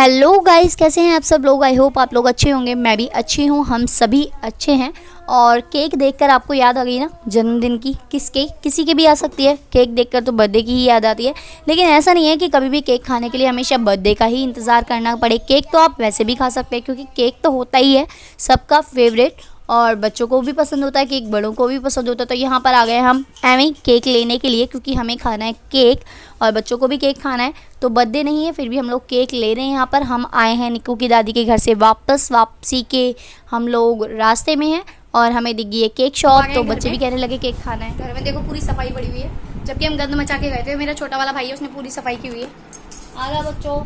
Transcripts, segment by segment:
Hello guys, कैसे हैं आप सब लोग। आई होप आप लोग अच्छे होंगे। मैं भी अच्छी हूँ, हम सभी अच्छे हैं। और केक देखकर आपको याद आ गई ना जन्मदिन की। किसी की भी आ सकती है। केक देखकर तो बर्थडे की ही याद आती है, लेकिन ऐसा नहीं है कि कभी भी केक खाने के लिए हमेशा बर्थडे का ही इंतज़ार करना पड़े। केक तो आप वैसे भी खा सकते हैं, क्योंकि केक तो होता ही है सबका फेवरेट, और बच्चों को भी पसंद होता है केक, बड़ों को भी पसंद होता है। तो यहाँ पर आ गए हम एवं केक लेने के लिए, क्योंकि हमें खाना है केक और बच्चों को भी केक खाना है। तो बर्थडे नहीं है, फिर भी हम लोग केक ले रहे हैं। यहाँ पर हम आए हैं निक्कू की दादी के घर से वापसी के हम लोग रास्ते में हैं, और हमें दिख गई है केक शॉप। तो बच्चे भी कहने लगे केक खाना है। घर में देखो पूरी सफाई पड़ी हुई है, जबकि हम गंद मचा के गए थे। मेरा छोटा वाला भाई है, उसने पूरी सफाई की हुई है। आगा बच्चों,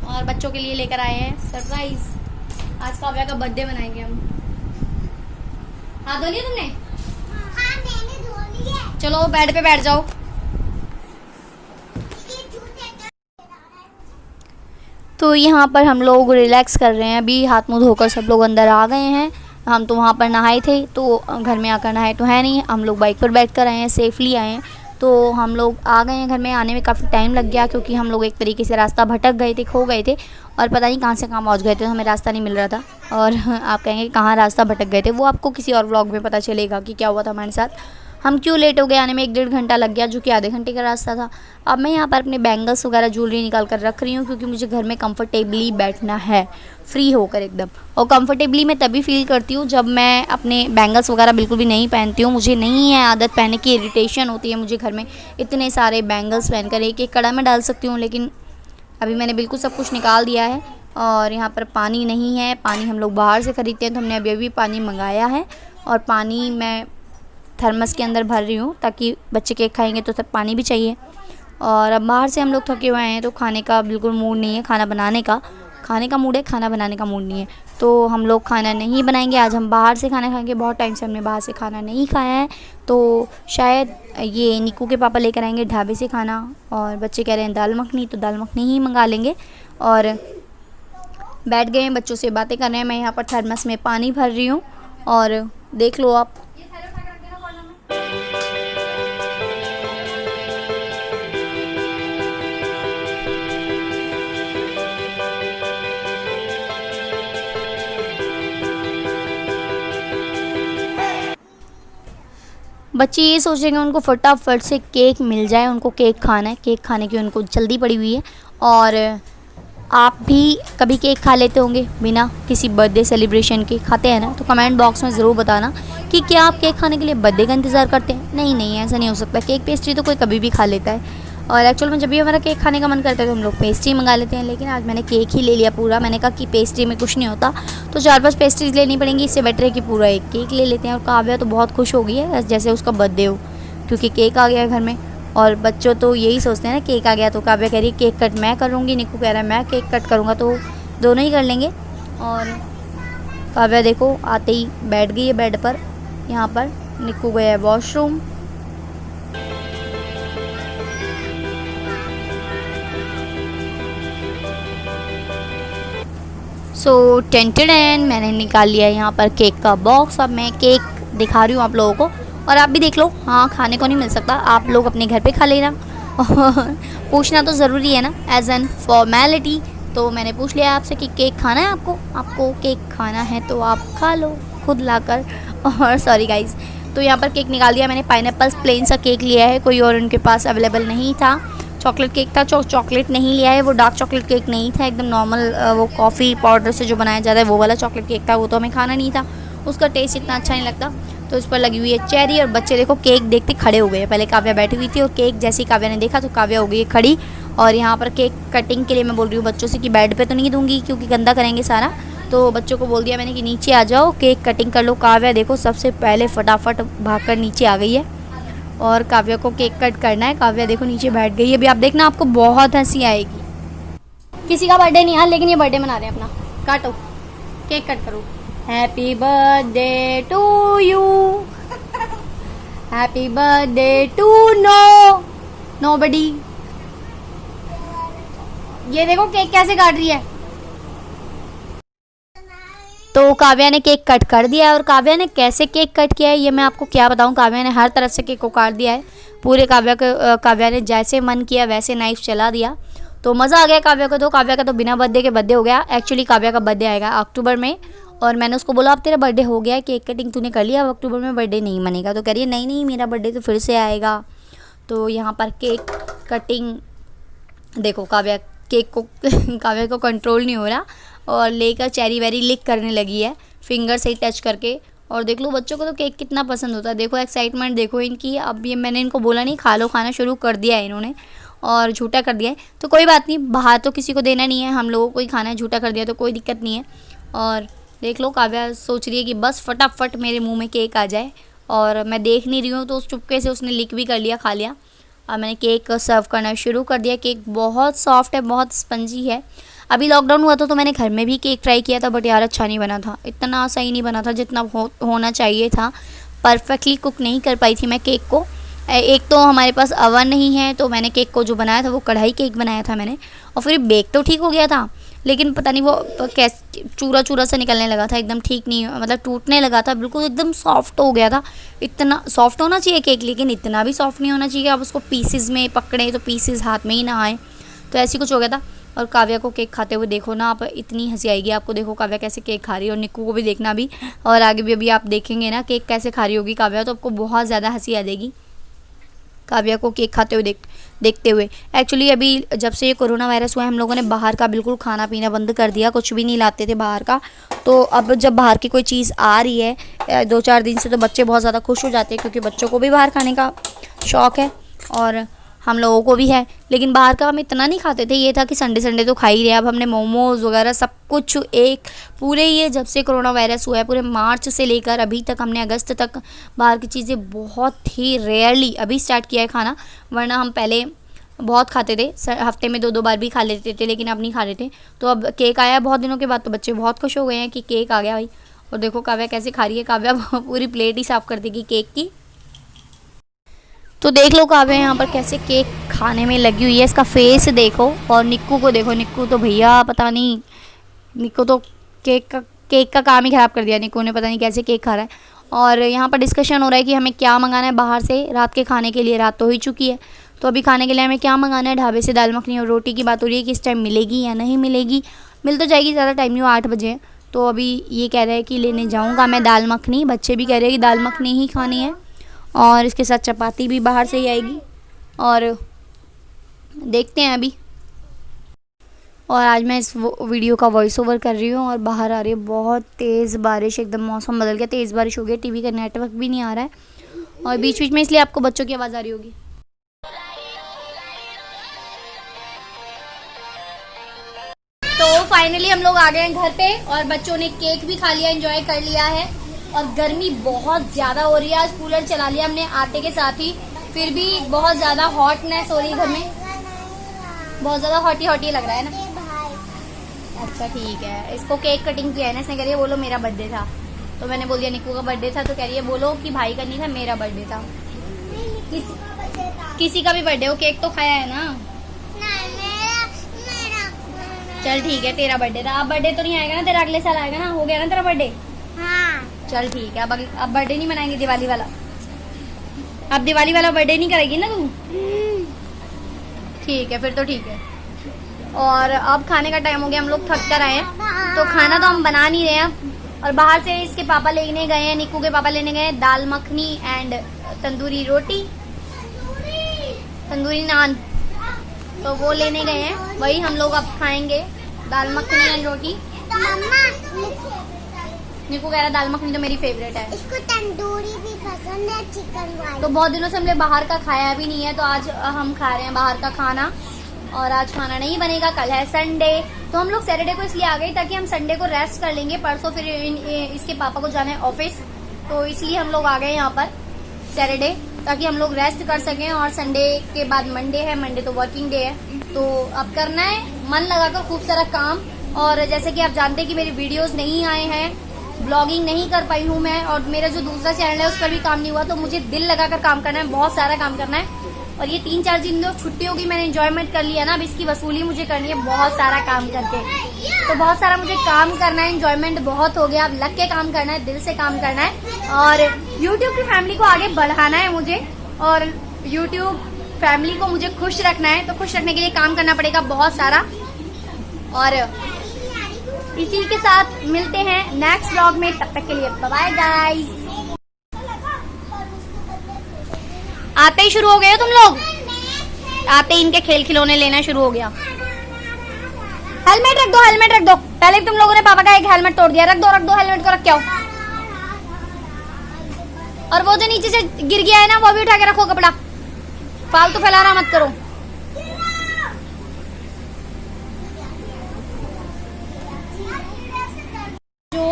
और बच्चों के लिए लेकर आए हैं सरप्राइज। आज काव्या का बर्थडे मनाएंगे हम। हाथ धो लिया तुमने? हाँ, मैंने धो लिया। चलो बेड पे बैठ जाओ। तो यहाँ पर हम लोग रिलैक्स कर रहे हैं। अभी हाथ मुंह धोकर सब लोग अंदर आ गए हैं। हम तो वहाँ पर नहाए थे, तो घर में आकर नहाए तो है नहीं। हम लोग बाइक पर बैठ कर आए हैं, सेफली आए हैं। तो हम लोग आ गए हैं। घर में आने में काफ़ी टाइम लग गया, क्योंकि हम लोग एक तरीके से रास्ता भटक गए थे, खो गए थे, और पता नहीं कहाँ से कहाँ पहुँच गए थे। हमें रास्ता नहीं मिल रहा था। और आप कहेंगे कहाँ रास्ता भटक गए थे, वो आपको किसी और व्लॉग में पता चलेगा कि क्या हुआ था हमारे साथ। हम क्यों लेट हो गए आने में। 1-1.5 घंटा लग गया, जो कि आधे घंटे का रास्ता था। अब मैं यहाँ पर अपने बैंगल्स वगैरह ज्वेलरी निकाल कर रख रही हूँ, क्योंकि मुझे घर में कंफर्टेबली बैठना है, फ्री होकर एकदम। और कंफर्टेबली मैं तभी फील करती हूँ जब मैं अपने बैंगल्स वगैरह बिल्कुल भी नहीं पहनती हूँ। मुझे नहीं है आदत पहनने की, इरिटेशन होती है मुझे घर में इतने सारे बैंगल्स पहनकर। एक एक कड़ा में डाल सकती हूँ, लेकिन अभी मैंने बिल्कुल सब कुछ निकाल दिया है। और यहाँ पर पानी नहीं है, पानी हम लोग बाहर से ख़रीदते हैं। तो हमने अभी पानी मंगाया है, और पानी मैं थर्मस के अंदर भर रही हूँ, ताकि बच्चे केक खाएंगे तो तब पानी भी चाहिए। और अब बाहर से हम लोग थके हुए हैं, तो खाने का बिल्कुल मूड नहीं है। खाना बनाने का मूड है, खाना बनाने का मूड नहीं है। तो हम लोग खाना नहीं बनाएंगे आज, हम बाहर से खाना खाएंगे। बहुत टाइम से हमने बाहर से खाना नहीं खाया है, तो शायद ये निक्कू के पापा लेकर आएंगे ढाबे से खाना। और बच्चे कह रहे हैं दाल मखनी, तो दाल मखनी ही मंगा लेंगे। और बैठ गए हैं, बच्चों से बातें कर रहे हैं। मैं यहाँ पर थर्मस में पानी भर रही हूँ, और देख लो आप। बच्चे ये सोच रहे हैं उनको फटाफट से केक मिल जाए, उनको केक खाना है। केक खाने की उनको जल्दी पड़ी हुई है। और आप भी कभी केक खा लेते होंगे बिना किसी बर्थडे सेलिब्रेशन के, खाते हैं ना? तो कमेंट बॉक्स में ज़रूर बताना कि क्या आप केक खाने के लिए बर्थडे का इंतज़ार करते हैं। नहीं नहीं, ऐसा नहीं हो सकता। केक पेस्ट्री तो कोई कभी भी खा लेता है। और एक्चुअल में जब भी हमारा केक खाने का मन करता है तो हम लोग पेस्ट्री मंगा लेते हैं, लेकिन आज मैंने केक ही ले लिया पूरा। मैंने कहा कि पेस्ट्री में कुछ नहीं होता, तो 4-5 पेस्ट्रीज लेनी पड़ेंगी, इससे बेटर है कि पूरा एक केक ले लेते हैं। और काव्या तो बहुत खुश हो गई है, जैसे उसका बर्थडे हो, क्योंकि केक आ गया है घर में। और बच्चों तो यही सोचते हैं ना, केक आ गया। तो काव्या कह रही है केक कट मैं करूँगी, निक्कू कह रहा है मैं केक कट करूँगा, तो दोनों ही कर लेंगे। और काव्या देखो आते ही बैठ गई है बेड पर। यहाँ पर निक्कू गया है वॉशरूम। सो टेंटेडन, मैंने निकाल लिया यहाँ पर केक का बॉक्स। अब मैं केक दिखा रही हूँ आप लोगों को, और आप भी देख लो। हाँ, खाने को नहीं मिल सकता, आप लोग अपने घर पे खा लेना। और पूछना तो ज़रूरी है ना, एज एन फॉर्मेलिटी। तो मैंने पूछ लिया आपसे कि केक खाना है आपको केक खाना है तो आप खा लो खुद लाकर। और सॉरी गाइज़, तो यहाँ पर केक निकाल दिया मैंने। पाइनएप्पल प्लेन सा केक लिया है, कोई और उनके पास अवेलेबल नहीं था। चॉकलेट केक था, चॉकलेट नहीं लिया है, वो डार्क चॉकलेट केक नहीं था, एकदम नॉर्मल वो कॉफ़ी पाउडर से जो बनाया जाता है वो वाला चॉकलेट केक था। वो तो हमें खाना नहीं था, उसका टेस्ट इतना अच्छा नहीं लगता। तो इस पर लगी हुई है चेरी। और बच्चे देखो केक देखते खड़े हो गए। पहले काव्या बैठी हुई थी, और केक जैसे ही काव्या ने देखा तो काव्या हो गई है खड़ी। और यहाँ पर केक कटिंग के लिए मैं बोल रही हूँ बच्चों से कि बेड पे तो नहीं दूंगी, क्योंकि गंदा करेंगे सारा। तो बच्चों को बोल दिया मैंने कि नीचे आ जाओ, केक कटिंग कर लो। काव्या देखो सबसे पहले फटाफट भागकर नीचे आ गई है, और काव्या को केक कट करना है। काव्या देखो नीचे बैठ गई है। अभी आप देखना, आपको बहुत हंसी आएगी। किसी का बर्थडे नहीं है, लेकिन ये बर्थडे मना रहे हैं अपना। काटो केक, कट करो। Happy birthday to you, happy birthday to nobody. ये देखो केक कैसे काट रही है। तो काव्या ने केक कट कर दिया है। और काव्या ने कैसे केक कट किया है ये मैं आपको क्या बताऊं। काव्या ने हर तरफ से केक को काट दिया है पूरे। काव्या ने जैसे मन किया वैसे नाइफ चला दिया। तो मज़ा आ गया काव्या को। तो काव्या का तो बिना बर्थडे के बर्थडे हो गया। एक्चुअली काव्या का बर्थडे आएगा अक्टूबर में, और मैंने उसको बोला अब तेरा बर्थडे हो गया है, केक कटिंग तूने कर लिया, अब अक्टूबर में बर्थडे नहीं मनेगा। तो कह रही है नहीं नहीं मेरा बर्थडे तो फिर से आएगा। तो यहाँ पर केक कटिंग देखो, काव्या केक को काव्या को कंट्रोल नहीं हो रहा और लेकर चेरी वेरी लिक करने लगी है फिंगर से ही टच करके। और देख लो बच्चों को तो केक कितना पसंद होता है, देखो एक्साइटमेंट देखो इनकी। अब ये मैंने इनको बोला नहीं खा लो, खाना शुरू कर दिया है इन्होंने और झूठा कर दिया है। तो कोई बात नहीं, बाहर तो किसी को देना नहीं है, हम लोगों को ही खाना है, झूठा कर दिया तो कोई दिक्कत नहीं है। और देख लो काव्या सोच रही है कि बस फटाफट मेरे मुंह में केक आ जाए, और मैं देख नहीं रही हूँ तो उस चुपके से उसने लिक भी कर लिया, खा लिया। अब मैंने केक सर्व करना शुरू कर दिया। केक बहुत सॉफ्ट है, बहुत स्पंजी है। अभी लॉकडाउन हुआ था तो मैंने घर में भी केक ट्राई किया था, बट यार अच्छा नहीं बना था, इतना सही नहीं बना था जितना होना चाहिए था। परफेक्टली कुक नहीं कर पाई थी मैं केक को। एक तो हमारे पास अवन नहीं है, तो मैंने केक को जो बनाया था वो कढ़ाई केक बनाया था मैंने, और फिर बेक तो ठीक हो गया था, लेकिन पता नहीं वो कैसे चूरा चूरा सा निकलने लगा था, एकदम ठीक नहीं, मतलब टूटने लगा था, बिल्कुल एकदम सॉफ्ट हो गया था। इतना सॉफ्ट होना चाहिए केक, लेकिन इतना भी सॉफ्ट नहीं होना चाहिए आप उसको पीसेस में पकड़ें तो पीसेस हाथ में ही ना आए, तो ऐसी कुछ हो गया था। और काव्या को केक खाते हुए देखो ना आप, इतनी हंसी आएगी आपको। देखो काव्या कैसे केक खा रही है, और निक्कू को भी देखना भी, और आगे भी अभी आप देखेंगे ना केक कैसे खा रही होगी काव्या, तो आपको बहुत ज़्यादा हंसी आ जाएगी काव्या को केक खाते हुए देखते हुए। एक्चुअली अभी जब से ये कोरोना वायरस हुआ है हम लोगों ने बाहर का बिल्कुल खाना पीना बंद कर दिया, कुछ भी नहीं लाते थे बाहर का। तो अब जब बाहर की कोई चीज़ आ रही है 2-4 दिन से, तो बच्चे बहुत ज़्यादा खुश हो जाते हैं, क्योंकि बच्चों को भी बाहर खाने का शौक़ है और हम लोगों को भी है। लेकिन बाहर का हम इतना नहीं खाते थे, ये था कि संडे संडे तो खा ही रहे। अब हमने मोमोज़ वगैरह सब कुछ एक पूरे ये जब से कोरोना वायरस हुआ है, पूरे मार्च से लेकर अभी तक हमने अगस्त तक बाहर की चीज़ें बहुत ही रेयरली अभी स्टार्ट किया है खाना, वरना हम पहले बहुत खाते थे, हफ्ते में 2-2 बार भी खा लेते थे, लेकिन अब नहीं खा रहे थे। तो अब केक आया बहुत दिनों के बाद, तो बच्चे बहुत खुश हो गए हैं कि केक आ गया भाई। और देखो काव्या कैसे खा रही है, काव्या पूरी प्लेट ही साफ़ कर देगी केक की। तो देख लो काव्या यहाँ पर कैसे केक खाने में लगी हुई है, इसका फेस देखो। और निक्कू को देखो, निक्कू तो भैया पता नहीं, निक्कू तो केक का काम ही ख़राब कर दिया। निक्कू ने पता नहीं कैसे केक खा रहा है। और यहाँ पर डिस्कशन हो रहा है कि हमें क्या मंगाना है बाहर से रात के खाने के लिए। रात तो हो ही चुकी है, तो अभी खाने के लिए हमें क्या मंगाना है। ढाबे से दाल मखनी और रोटी की बात हो रही है कि इस टाइम मिलेगी या नहीं मिलेगी। मिल तो जाएगी, ज़्यादा टाइम नहीं हुआ, 8 बजे। तो अभी ये कह रहे हैं कि लेने जाऊँगा मैं दाल मखनी, बच्चे भी कह रहे हैं कि दाल मखनी ही खानी है, और इसके साथ चपाती भी बाहर से ही आएगी। और देखते हैं अभी। और आज मैं इस वीडियो का वॉइस ओवर कर रही हूँ, और बाहर आ रही है बहुत तेज़ बारिश, एकदम मौसम बदल गया, तेज़ बारिश हो गई, टीवी का नेटवर्क भी नहीं आ रहा है, और बीच बीच में इसलिए आपको बच्चों की आवाज़ आ रही होगी। तो फाइनली हम लोग आ गए हैं घर पे, और बच्चों ने केक भी खा लिया, एंजॉय कर लिया है। और गर्मी बहुत ज़्यादा हो रही है, आज कूलर चला लिया हमने आटे के साथ ही, फिर भी बहुत ज़्यादा हॉटनेस हो रही है घर में, बहुत ज़्यादा हॉटी लग रहा है ना। अच्छा ठीक है, इसको केक कटिंग किया है ना, इसने कह रही है बोलो मेरा बर्थडे था, तो मैंने बोल दिया निक्कू का बर्थडे था, तो कह रही है बोलो कि भाई का नहीं था, मेरा बर्थडे था। किसी का भी बर्थडे हो, केक तो खाया है ना। चल ठीक है, तेरा बर्थडे था, अब बर्थडे तो नहीं आएगा ना तेरा, अगले साल आएगा ना, हो गया ना तेरा बर्थडे। हाँ चल ठीक है, अब बर्थडे नहीं मनाएंगे दिवाली वाला, अब दिवाली वाला बर्थडे नहीं करेगी ना तू। ठीक है फिर तो ठीक है। और अब खाने का टाइम हो गया, हम लोग थक कर आए हैं, तो खाना तो हम बना नहीं रहे हैं। और बाहर से इसके पापा लेने गए हैं, निक्कू के पापा लेने गए हैं दाल मखनी एंड तंदूरी रोटी, तंदूरी नान, तो वो लेने गए हैं, वही हम लोग अब खाएंगे, दाल मखनी एंड रोटी। निक्कू कह रहा दाल मखनी तो मेरी फेवरेट है, इसको तंदूरी भी पसंद है, चिकन वाली। तो बहुत दिनों से हमने बाहर का खाया भी नहीं है, तो आज हम खा रहे हैं बाहर का खाना। और आज खाना नहीं बनेगा, कल है संडे, तो हम लोग सैटरडे को इसलिए आ गए ताकि हम संडे को रेस्ट कर लेंगे, परसों फिर इसके पापा को जाना है ऑफिस, तो इसलिए हम लोग आ गए यहाँ पर सैटरडे, ताकि हम लोग रेस्ट कर सकें। और संडे के बाद मंडे है, मंडे तो वर्किंग डे है, तो अब करना है मन लगाकर खूब सारा काम। और जैसे कि आप जानते हैं कि मेरी वीडियोस नहीं आए हैं, ब्लॉगिंग नहीं कर पाई हूँ मैं, और मेरा जो दूसरा चैनल है उस पर भी काम नहीं हुआ, तो मुझे दिल लगाकर काम करना है, बहुत सारा काम करना है। और ये 3-4 दिन जो छुट्टी होगी मैंने एंजॉयमेंट कर लिया ना, अब इसकी वसूली मुझे करनी है बहुत सारा काम करके, तो बहुत सारा मुझे काम करना है, एंजॉयमेंट बहुत हो गया, अब लग के काम करना है, दिल से काम करना है, और यूट्यूब की फैमिली को आगे बढ़ाना है मुझे, और यूट्यूब फैमिली को मुझे खुश रखना है, तो खुश रखने के लिए काम करना पड़ेगा बहुत सारा। और इसी के साथ मिलते हैं नेक्स्ट व्लॉग में, तब तक के लिए बाय बाय गाइस। आते ही शुरू हो गए हो तुम लोग, आते ही इनके खेल खिलौने लेना शुरू हो गया। हेलमेट रख दो, हेलमेट रख दो। पहले तुम लोगों ने पापा का एक हेलमेट तोड़ दिया, रख दो हेलमेट को, रख के आओ। और वो जो नीचे से गिर गया है ना, वो भी उठा के रखो कपड़ा, फालतू फैलाना मत करो। जो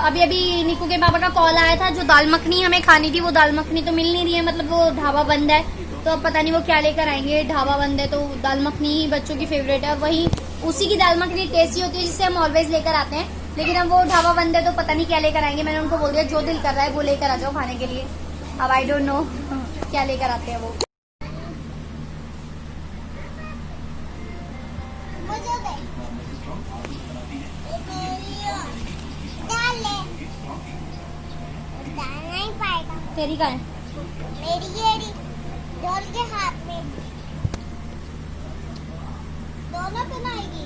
अभी अभी निकू के पापा का कॉल आया था, जो दाल मखनी हमें खानी थी, वो दाल मखनी तो मिल नहीं रही है, मतलब वो ढाबा बंद है, तो अब पता नहीं वो क्या लेकर आएंगे। ढाबा बंद है तो दाल मखनी ही बच्चों की फेवरेट है, वही उसी की दाल मखनी टेस्टी होती है जिससे हम ऑलवेज लेकर आते हैं, लेकिन अब वो ढाबा बंद है तो पता नहीं क्या लेकर आएंगे। मैंने उनको बोल दिया जो दिल कर रहा है वो लेकर आ जाओ खाने के लिए। अब आई डोंट नो क्या लेकर आते हैं वो। तेरी का है? मेरी ये डॉल के हाथ में दोनों बनाएगी,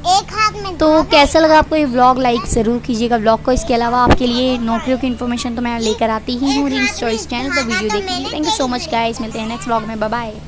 एक हाथ में। तो कैसा लगा आपको ये व्लॉग, लाइक ज़रूर कीजिएगा व्लॉग को। इसके अलावा आपके लिए नौकरियों की इन्फॉर्मेशन तो मैं लेकर आती ही हूँ रीम्स चॉइस चैनल पर वीडियो देखने। Thank you so much guys, मिलते हैं नेक्स्ट व्लॉग में, बाय बाय।